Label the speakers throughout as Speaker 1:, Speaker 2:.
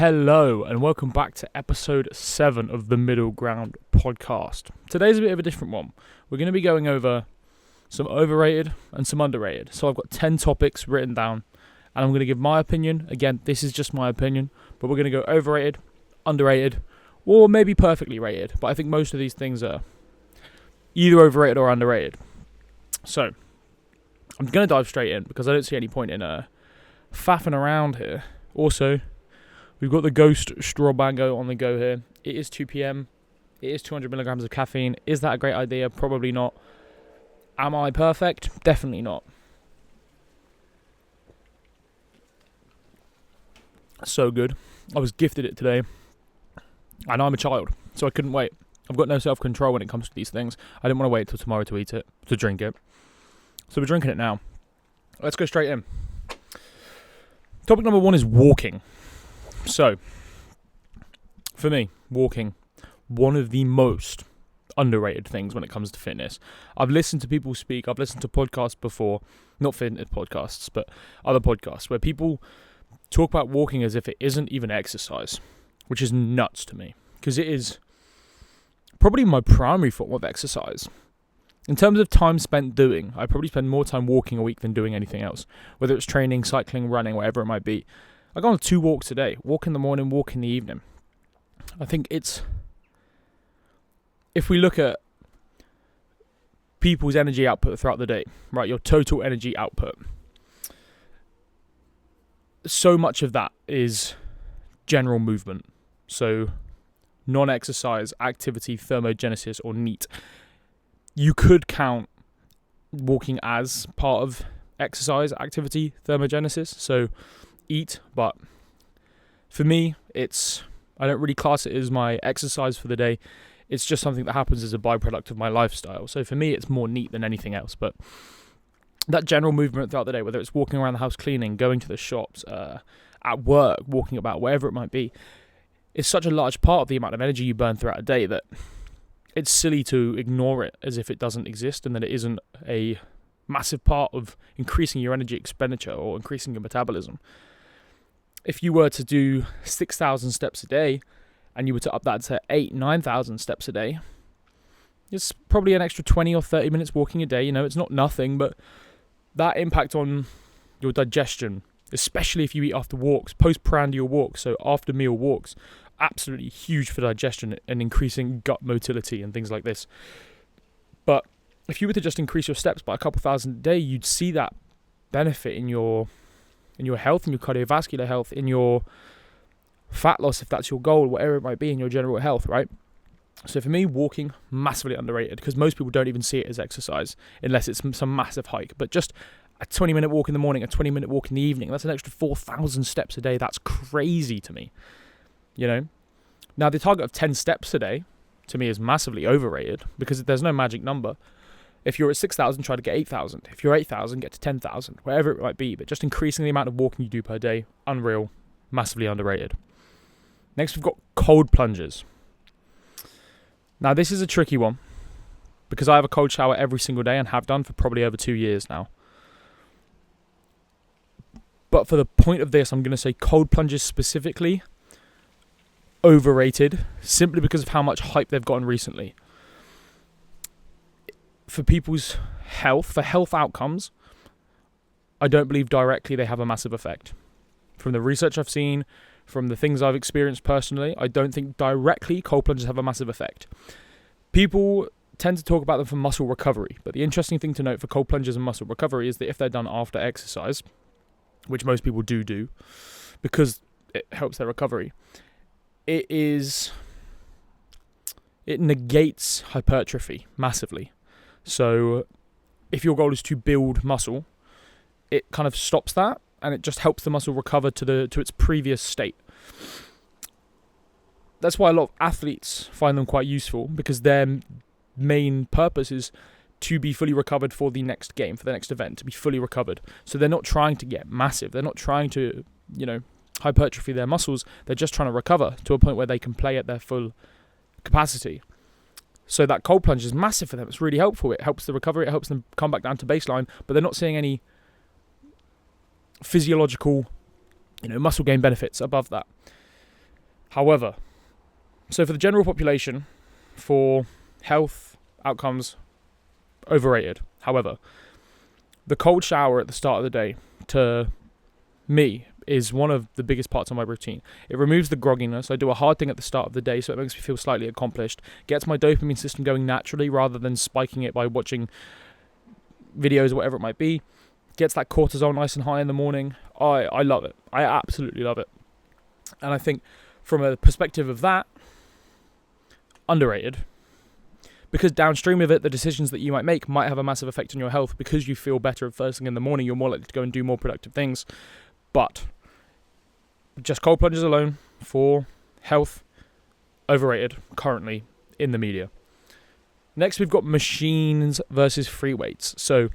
Speaker 1: Hello and welcome back to episode 7 of the Middle Ground podcast. Today's a bit of a different one. We're going to be going over some overrated and some underrated. So I've got 10 topics written down and I'm going to give my opinion. Again, this is just my opinion, but we're going to go overrated, underrated, or maybe perfectly rated. But I think most of these things are either overrated or underrated. So I'm going to dive straight in because I don't see any point in faffing around here. Also, we've got the Ghost Straw Bango on the go here. It is 2 p.m. It is 200 milligrams of caffeine. Is that a great idea? Probably not. Am I perfect? Definitely not. So good. I was gifted it today. And I'm a child, so I couldn't wait. I've got no self-control when it comes to these things. I didn't want to wait till tomorrow to eat it, to drink it. So we're drinking it now. Let's go straight in. Topic number 1 is walking. So, for me, walking, one of the most underrated things when it comes to fitness. I've listened to people speak, I've listened to podcasts before, not fitness podcasts, but other podcasts, where people talk about walking as if it isn't even exercise, which is nuts to me, because it is probably my primary form of exercise. In terms of time spent doing, I probably spend more time walking a week than doing anything else, whether it's training, cycling, running, whatever it might be. I go on 2 walks a day, walk in the morning, walk in the evening. I think it's, if we look at people's energy output throughout the day, right, your total energy output, so much of that is general movement. So non-exercise, activity, thermogenesis, or NEAT. You could count walking as part of exercise, activity, thermogenesis, so eat, but for me, I don't really class it as my exercise for the day. It's just something that happens as a byproduct of my lifestyle. So for me, it's more neat than anything else. But that general movement throughout the day, whether it's walking around the house cleaning, going to the shops, at work, walking about, wherever it might be, is such a large part of the amount of energy you burn throughout a day that it's silly to ignore it as if it doesn't exist and that it isn't a massive part of increasing your energy expenditure or increasing your metabolism. If you were to do 6,000 steps a day and you were to up that to 9,000 steps a day, it's probably an extra 20 or 30 minutes walking a day. You know, it's not nothing, but that impact on your digestion, especially if you eat after walks, post-prandial walks, so after meal walks, absolutely huge for digestion and increasing gut motility and things like this. But if you were to just increase your steps by a couple thousand a day, you'd see that benefit in your health, in your cardiovascular health, in your fat loss, if that's your goal, whatever it might be, in your general health, right? So for me, walking, massively underrated, because most people don't even see it as exercise, unless it's some massive hike. But just a 20-minute walk in the morning, a 20-minute walk in the evening, that's an extra 4,000 steps a day. That's crazy to me, you know? Now, the target of 10 steps a day, to me, is massively overrated, because there's no magic number. If you're at 6,000, try to get 8,000. If you're 8,000, get to 10,000, wherever it might be. But just increasing the amount of walking you do per day, unreal, massively underrated. Next, we've got cold plunges. Now, this is a tricky one because I have a cold shower every single day and have done for probably over 2 years now. But for the point of this, I'm going to say cold plunges specifically, overrated, simply because of how much hype they've gotten recently. For people's health, for health outcomes, I don't believe directly they have a massive effect. From the research I've seen, from the things I've experienced personally, I don't think directly cold plunges have a massive effect. People tend to talk about them for muscle recovery, but the interesting thing to note for cold plunges and muscle recovery is that if they're done after exercise, which most people do, because it helps their recovery, it negates hypertrophy massively. So if your goal is to build muscle, it kind of stops that and it just helps the muscle recover to its previous state. That's why a lot of athletes find them quite useful, because their main purpose is to be fully recovered for the next game, for the next event, to be fully recovered. So they're not trying to get massive. They're not trying to, hypertrophy their muscles. They're just trying to recover to a point where they can play at their full capacity. So that cold plunge is massive for them. It's really helpful. It helps the recovery. It helps them come back down to baseline, but they're not seeing any physiological, muscle gain benefits above that. However, so for the general population, for health outcomes, overrated. However, the cold shower at the start of the day, to me, is one of the biggest parts of my routine. It removes the grogginess. I do a hard thing at the start of the day, so it makes me feel slightly accomplished. Gets my dopamine system going naturally rather than spiking it by watching videos or whatever it might be. Gets that cortisol nice and high in the morning. I love it. I absolutely love it. And I think from a perspective of that, underrated. Because downstream of it, the decisions that you might make might have a massive effect on your health. Because you feel better first thing in the morning, you're more likely to go and do more productive things. But just cold plunges alone for health, overrated currently in the media. Next, we've got machines versus free weights. So,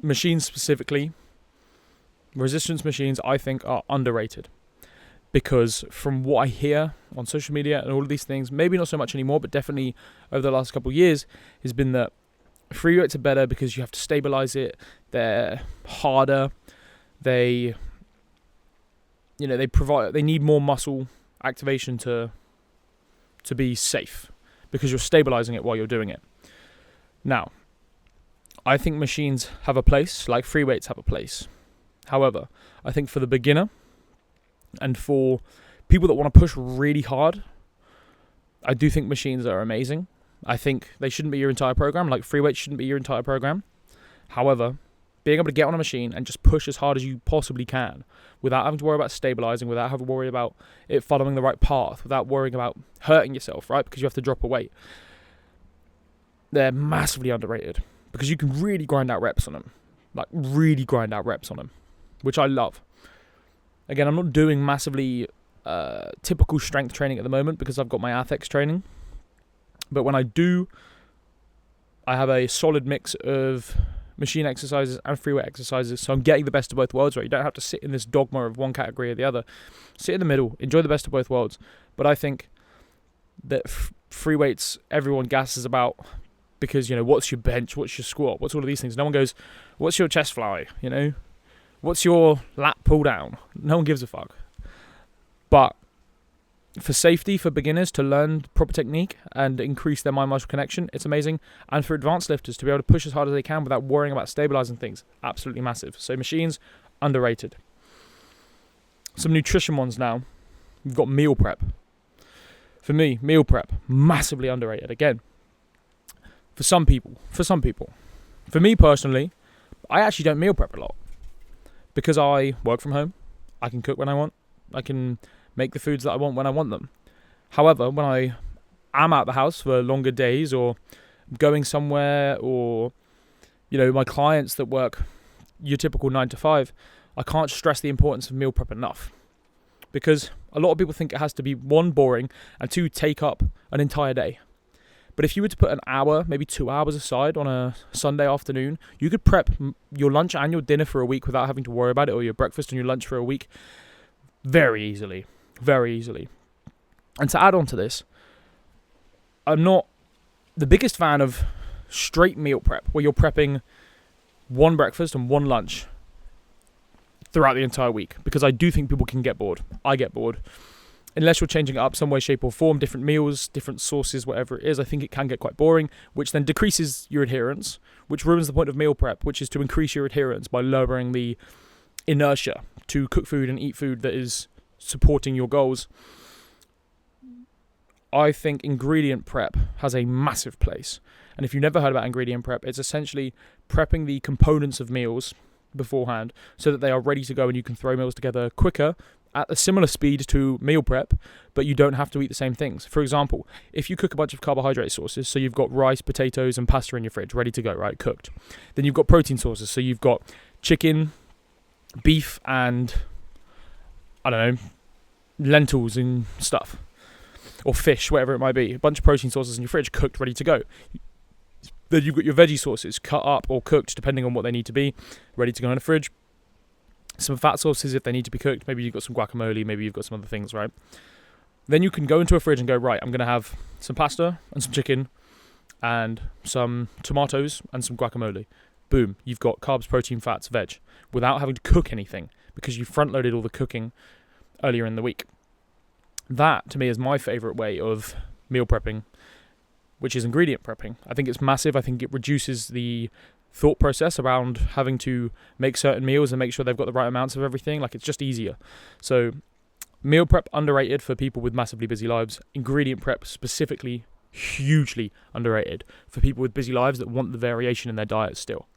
Speaker 1: machines specifically, resistance machines, I think, are underrated. Because from what I hear on social media and all of these things, maybe not so much anymore, but definitely over the last couple of years, has been that free weights are better because you have to stabilize it. They're harder. They need more muscle activation to be safe because you're stabilizing it while you're doing it. Now, I think machines have a place, like free weights have a place. However, I think for the beginner and for people that want to push really hard, I do think machines are amazing. I think they shouldn't be your entire program, like free weights shouldn't be your entire program. However, being able to get on a machine and just push as hard as you possibly can without having to worry about stabilizing, without having to worry about it following the right path, without worrying about hurting yourself, right? Because you have to drop a weight. They're massively underrated because you can really grind out reps on them. Which I love. Again, I'm not doing massively typical strength training at the moment because I've got my Athex training. But when I do, I have a solid mix of machine exercises and free weight exercises. So I'm getting the best of both worlds, right? You don't have to sit in this dogma of one category or the other. Sit in the middle, enjoy the best of both worlds. But I think that free weights, everyone gasses about because, what's your bench? What's your squat? What's all of these things? No one goes, what's your chest fly? What's your lat pull down? No one gives a fuck. But for safety, for beginners to learn proper technique and increase their mind-muscle connection, it's amazing. And for advanced lifters to be able to push as hard as they can without worrying about stabilizing things, absolutely massive. So machines, underrated. Some nutrition ones now. We've got meal prep. For me, meal prep, massively underrated. Again, for some people. For me personally, I actually don't meal prep a lot. Because I work from home, I can cook when I want. I can make the foods that I want when I want them. However, when I am out the house for longer days or going somewhere or, my clients that work your typical 9 to 5, I can't stress the importance of meal prep enough. Because a lot of people think it has to be, 1, boring, and 2, take up an entire day. But if you were to put an hour, maybe 2 hours aside on a Sunday afternoon, you could prep your lunch and your dinner for a week without having to worry about it, or your breakfast and your lunch for a week very easily. Very easily. And to add on to this, I'm not the biggest fan of straight meal prep, where you're prepping 1 breakfast and 1 lunch throughout the entire week, because I do think people can get bored. I get bored. Unless you're changing it up some way, shape or form, different meals, different sauces, whatever it is, I think it can get quite boring, which then decreases your adherence, which ruins the point of meal prep, which is to increase your adherence by lowering the inertia to cook food and eat food that is supporting your goals. I think ingredient prep has a massive place. And if you've never heard about ingredient prep, it's essentially prepping the components of meals beforehand so that they are ready to go and you can throw meals together quicker at a similar speed to meal prep, but you don't have to eat the same things. For example, if you cook a bunch of carbohydrate sources, so you've got rice, potatoes, and pasta in your fridge, ready to go, right, cooked. Then you've got protein sources, so you've got chicken, beef, and, lentils and stuff. Or fish, whatever it might be. A bunch of protein sources in your fridge, cooked, ready to go. Then you've got your veggie sources, cut up or cooked, depending on what they need to be, ready to go in the fridge. Some fat sources if they need to be cooked. Maybe you've got some guacamole, maybe you've got some other things, right? Then you can go into a fridge and go, right, I'm going to have some pasta and some chicken and some tomatoes and some guacamole. Boom, you've got carbs, protein, fats, veg, without having to cook anything because you front-loaded all the cooking earlier in the week. That, to me, is my favourite way of meal prepping, which is ingredient prepping. I think it's massive. I think it reduces the thought process around having to make certain meals and make sure they've got the right amounts of everything. Like, it's just easier. So meal prep, underrated for people with massively busy lives. Ingredient prep, specifically, hugely underrated for people with busy lives that want the variation in their diet still.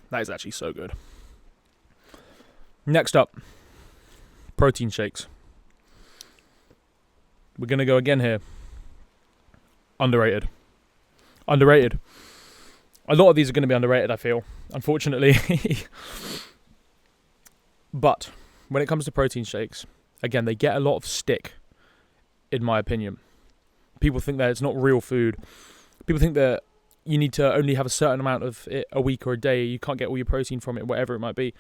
Speaker 1: That is actually so good. Next up, protein shakes. We're going to go again here. Underrated. A lot of these are going to be underrated, I feel, unfortunately. But when it comes to protein shakes, again, they get a lot of stick, in my opinion. People think that it's not real food. People think that you need to only have a certain amount of it a week or a day. You can't get all your protein from it, whatever it might be.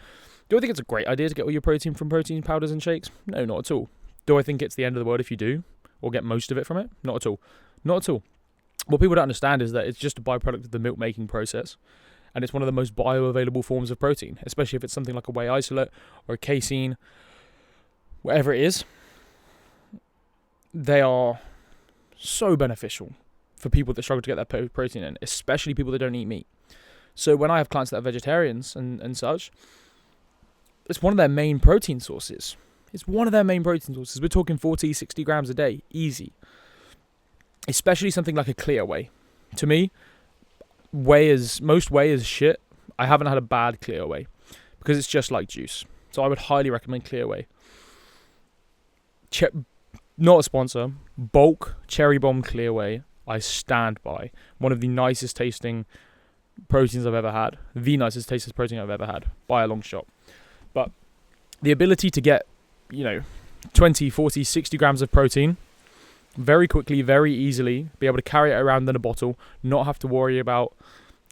Speaker 1: Do I think it's a great idea to get all your protein from protein powders and shakes? No, not at all. Do I think it's the end of the world if you do, or get most of it from it? Not at all. Not at all. What people don't understand is that it's just a byproduct of the milk making process, and it's one of the most bioavailable forms of protein, especially if it's something like a whey isolate or a casein, whatever it is. They are so beneficial for people that struggle to get their protein in, especially people that don't eat meat. So when I have clients that are vegetarians and such, it's one of their main protein sources. We're talking 40, 60 grams a day, easy. Especially something like a clear whey. To me, most whey is shit. I haven't had a bad clear whey because it's just like juice. So I would highly recommend clear whey. Not a sponsor. Bulk Cherry Bomb Clear Whey, I stand by. One of the nicest tasting proteins I've ever had. The nicest tasting protein I've ever had, by a long shot. But the ability to get, 20, 40, 60 grams of protein very quickly, very easily, be able to carry it around in a bottle, not have to worry about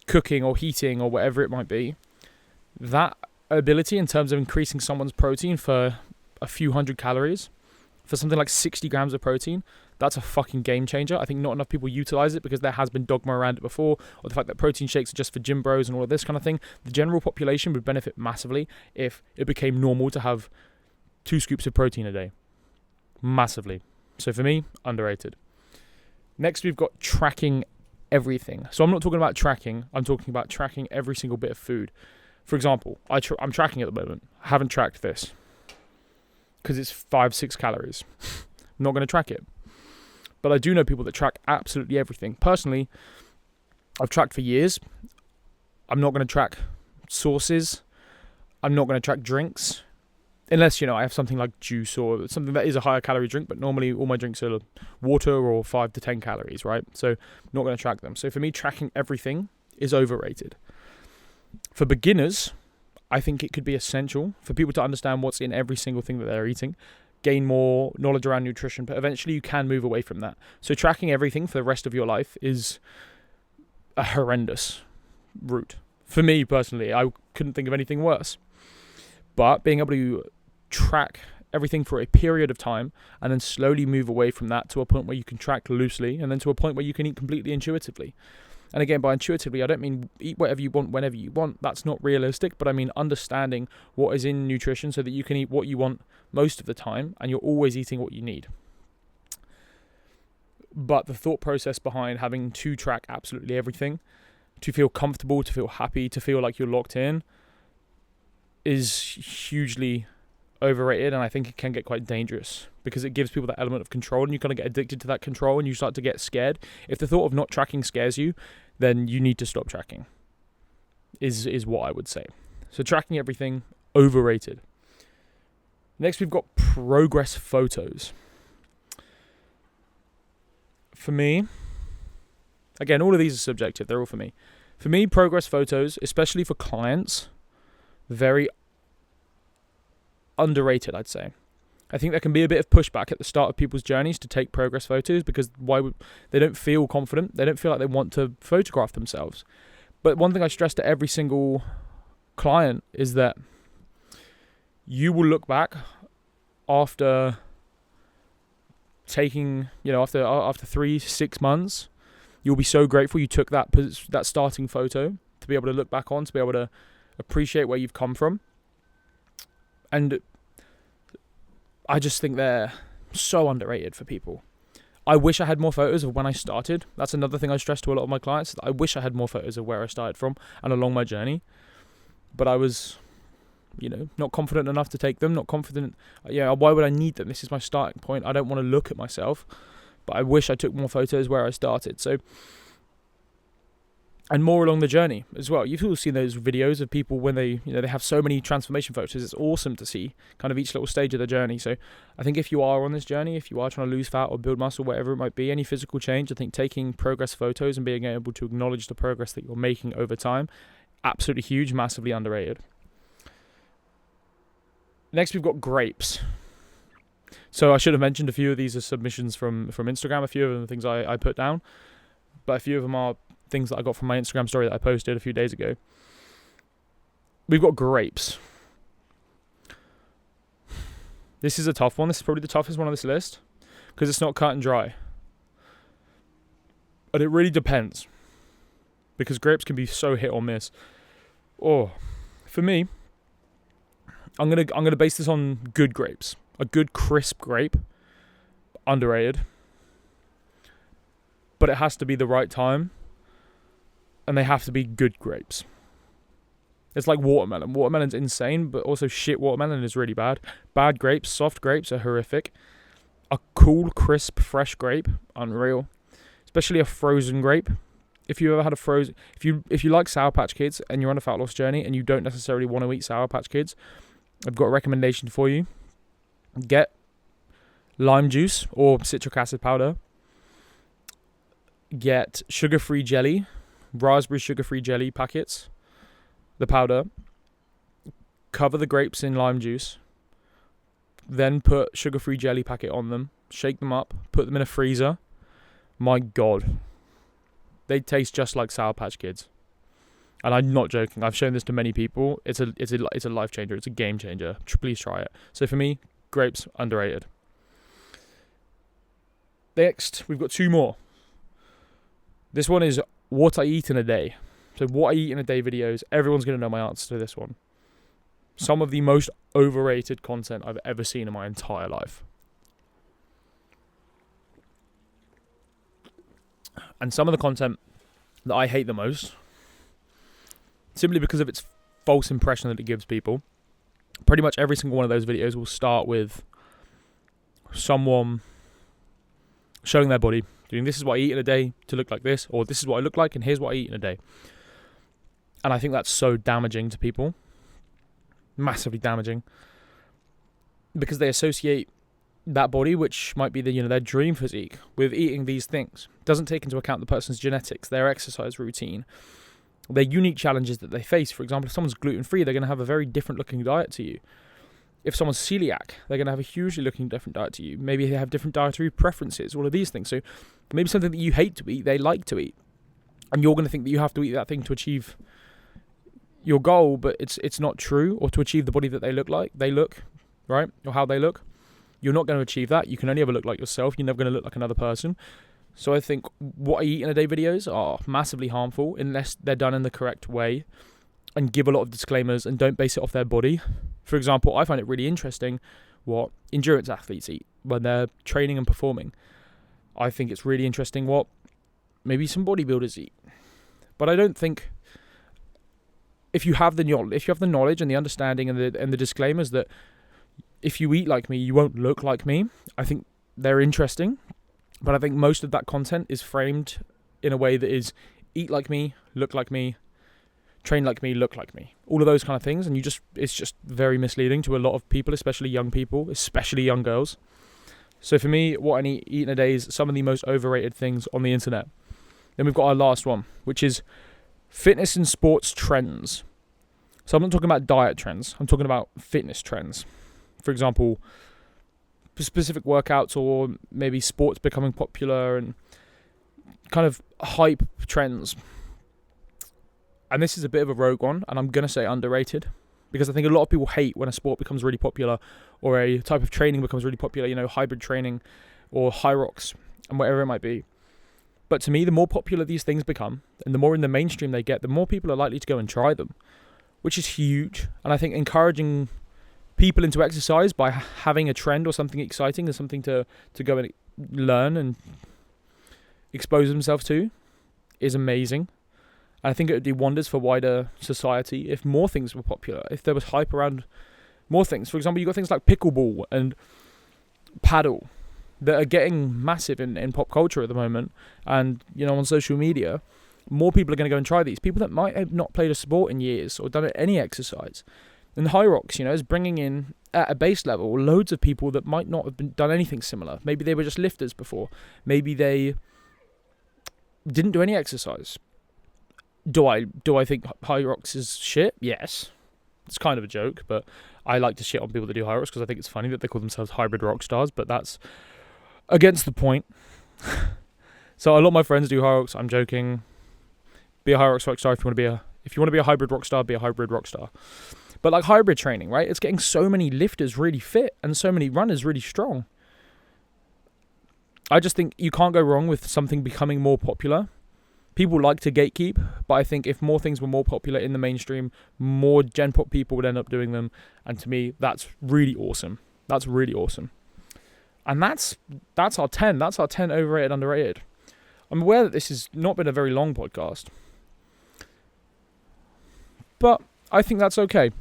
Speaker 1: cooking or heating or whatever it might be. That ability in terms of increasing someone's protein for a few hundred calories, for something like 60 grams of protein, that's a fucking game changer. I think not enough people utilize it because there has been dogma around it before, or the fact that protein shakes are just for gym bros and all of this kind of thing. The general population would benefit massively if it became normal to have 2 scoops of protein a day. Massively. So for me, underrated. Next, we've got tracking everything. So I'm not talking about tracking. I'm talking about tracking every single bit of food. For example, I'm tracking at the moment. I haven't tracked this because it's 5-6 calories. I'm not going to track it. But I do know people that track absolutely everything. Personally, I've tracked for years. I'm not going to track sauces. I'm not going to track drinks. Unless, I have something like juice or something that is a higher calorie drink. But normally all my drinks are water or 5 to 10 calories, right? So I'm not going to track them. So for me, tracking everything is overrated. For beginners, I think it could be essential for people to understand what's in every single thing that they're eating, gain more knowledge around nutrition, but eventually you can move away from that. So tracking everything for the rest of your life is a horrendous route. For me personally, I couldn't think of anything worse. But being able to track everything for a period of time and then slowly move away from that to a point where you can track loosely and then to a point where you can eat completely intuitively. And again, by intuitively, I don't mean eat whatever you want whenever you want. That's not realistic, but I mean understanding what is in nutrition so that you can eat what you want most of the time and you're always eating what you need. But the thought process behind having to track absolutely everything, to feel comfortable, to feel happy, to feel like you're locked in, is hugely overrated, and I think it can get quite dangerous because it gives people that element of control and you kind of get addicted to that control and you start to get scared. If the thought of not tracking scares you, then you need to stop tracking, is what I would say. So tracking everything, overrated. Next, we've got progress photos. For me, again, all of these are subjective, they're all for me. For me, progress photos, especially for clients, very underrated, I'd say. I think there can be a bit of pushback at the start of people's journeys to take progress photos because they don't feel confident. They don't feel like they want to photograph themselves. But one thing I stress to every single client is that you will look back after taking, after 3-6 months, you'll be so grateful you took that starting photo to be able to look back on, to be able to appreciate where you've come from. And I just think they're so underrated for people. I wish I had more photos of when I started. That's another thing I stress to a lot of my clients. I wish I had more photos of where I started from and along my journey. But I was, not confident enough to take them, not confident. Yeah, why would I need them? This is my starting point. I don't want to look at myself. But I wish I took more photos where I started. So, and more along the journey as well. You've all seen those videos of people when they have so many transformation photos. It's awesome to see kind of each little stage of the journey. So I think if you are on this journey, if you are trying to lose fat or build muscle, whatever it might be, any physical change, I think taking progress photos and being able to acknowledge the progress that you're making over time, absolutely huge, massively underrated. Next, we've got grapes. So I should have mentioned a few of these are submissions from Instagram, a few of them are things I put down, but a few of them are things that I got from my Instagram story that I posted a few days ago. We've got grapes. This is a tough one. This is probably the toughest one on this list because it's not cut and dry. But it really depends because grapes can be so hit or miss. For me, I'm gonna base this on good grapes. A good crisp grape, underrated. But it has to be the right time. And they have to be good grapes. It's like watermelon. Watermelon's insane, but also shit watermelon is really bad. Bad grapes, soft grapes are horrific. A cool, crisp, fresh grape, unreal. Especially a frozen grape. If you ever had a frozen... If you like Sour Patch Kids and you're on a fat loss journey and you don't necessarily want to eat Sour Patch Kids, I've got a recommendation for you. Get lime juice or citric acid powder. Get sugar-free jelly. Raspberry sugar-free jelly packets, the powder, cover the grapes in lime juice, then put sugar-free jelly packet on them, shake them up, put them in a freezer. My God, they taste just like Sour Patch Kids, and I'm not joking. I've shown this to many people. It's a life changer. It's a game changer. Please try it. So for me, grapes underrated. Next, we've got two more. This one is what I eat in a day. So what I eat in a day videos, everyone's going to know my answer to this one. Some of the most overrated content I've ever seen in my entire life. And some of the content that I hate the most, simply because of its false impression that it gives people. Pretty much every single one of those videos will start with someone showing their body, doing this is what I eat in a day to look like this, or this is what I look like and here's what I eat in a day. And I think that's so damaging to people. Massively damaging. Because they associate that body, which might be their dream physique, with eating these things. Doesn't take into account the person's genetics, their exercise routine, their unique challenges that they face. For example, if someone's gluten-free, they're going to have a very different looking diet to you. If someone's celiac, they're going to have a hugely looking different diet to you. Maybe they have different dietary preferences, all of these things. So maybe something that you hate to eat, they like to eat. And you're going to think that you have to eat that thing to achieve your goal, but it's not true, or to achieve the body that they look, right? Or how they look. You're not going to achieve that. You can only ever look like yourself. You're never going to look like another person. So I think what I eat in a day videos are massively harmful unless they're done in the correct way and give a lot of disclaimers and don't base it off their body. For example, I find it really interesting what endurance athletes eat when they're training and performing. I think it's really interesting what maybe some bodybuilders eat. But I don't think if you have the knowledge and the understanding and the disclaimers that if you eat like me, you won't look like me, I think they're interesting. But I think most of that content is framed in a way that is eat like me, look like me, train like me, look like me. All of those kind of things. And it's just very misleading to a lot of people, especially young people, especially young girls. So for me, what I eat in a day is some of the most overrated things on the internet. Then we've got our last one, which is fitness and sports trends. So I'm not talking about diet trends. I'm talking about fitness trends. For example, specific workouts or maybe sports becoming popular and kind of hype trends. And this is a bit of a rogue one, and I'm going to say underrated, because I think a lot of people hate when a sport becomes really popular or a type of training becomes really popular, hybrid training or high rocks and whatever it might be. But to me, the more popular these things become and the more in the mainstream they get, the more people are likely to go and try them. which is huge. And I think encouraging people into exercise by having a trend or something exciting and something to go and learn and expose themselves to is amazing. And I think it would do wonders for wider society if more things were popular, if there was hype around more things. For example, you've got things like pickleball and paddle that are getting massive in pop culture at the moment, and on social media. More people are going to go and try these. People that might have not played a sport in years or done any exercise. And High Rocks, is bringing in, at a base level, loads of people that might not have done anything similar. Maybe they were just lifters before. Maybe they didn't do any exercise. Do I think High Rocks is shit? Yes. It's kind of a joke, but I like to shit on people that do High Rocks because I think it's funny that they call themselves hybrid rock stars, but that's against the point. So a lot of my friends do High Rocks. I'm joking. Be a High Rocks rock star if you want to be a hybrid rock star. Be a hybrid rock star. But like hybrid training, right? It's getting so many lifters really fit and so many runners really strong. I just think you can't go wrong with something becoming more popular. People like to gatekeep, but I think if more things were more popular in the mainstream, more Gen Pop people would end up doing them. And to me, that's really awesome. That's really awesome. And that's our 10. That's our 10 overrated, underrated. I'm aware that this has not been a very long podcast, but I think that's okay.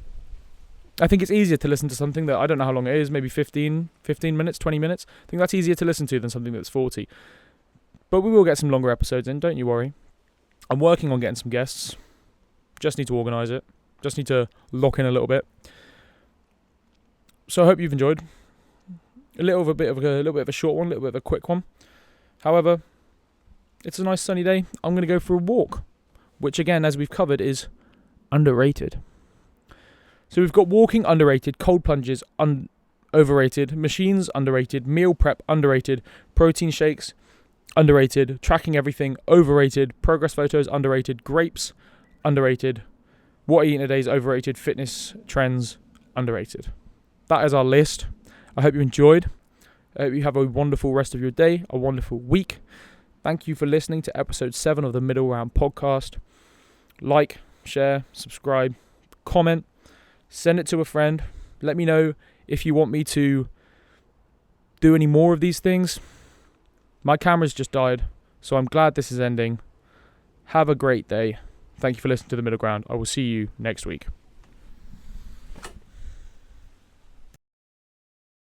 Speaker 1: I think it's easier to listen to something that I don't know how long it is, maybe 15 minutes, 20 minutes. I think that's easier to listen to than something that's 40. But we will get some longer episodes in, don't you worry. I'm working on getting some guests. Just need to organise it. Just need to lock in a little bit. So I hope you've enjoyed. A little bit of a short one, a little bit of a quick one. However, it's a nice sunny day. I'm going to go for a walk, which again, as we've covered, is underrated. So we've got walking underrated, cold plunges overrated, machines underrated, meal prep underrated, protein shakes underrated, tracking everything overrated, progress photos underrated, grapes underrated, what I eat in a day is overrated, fitness trends underrated. That is our list. I hope you enjoyed. I hope you have a wonderful rest of your day, a wonderful week. Thank you for listening to episode 7 of the Middle Round podcast. Like, share, subscribe, comment, send it to a friend. Let me know if you want me to do any more of these things. My camera's just died, so I'm glad this is ending. Have a great day. Thank you for listening to The Middle Ground. I will see you next week.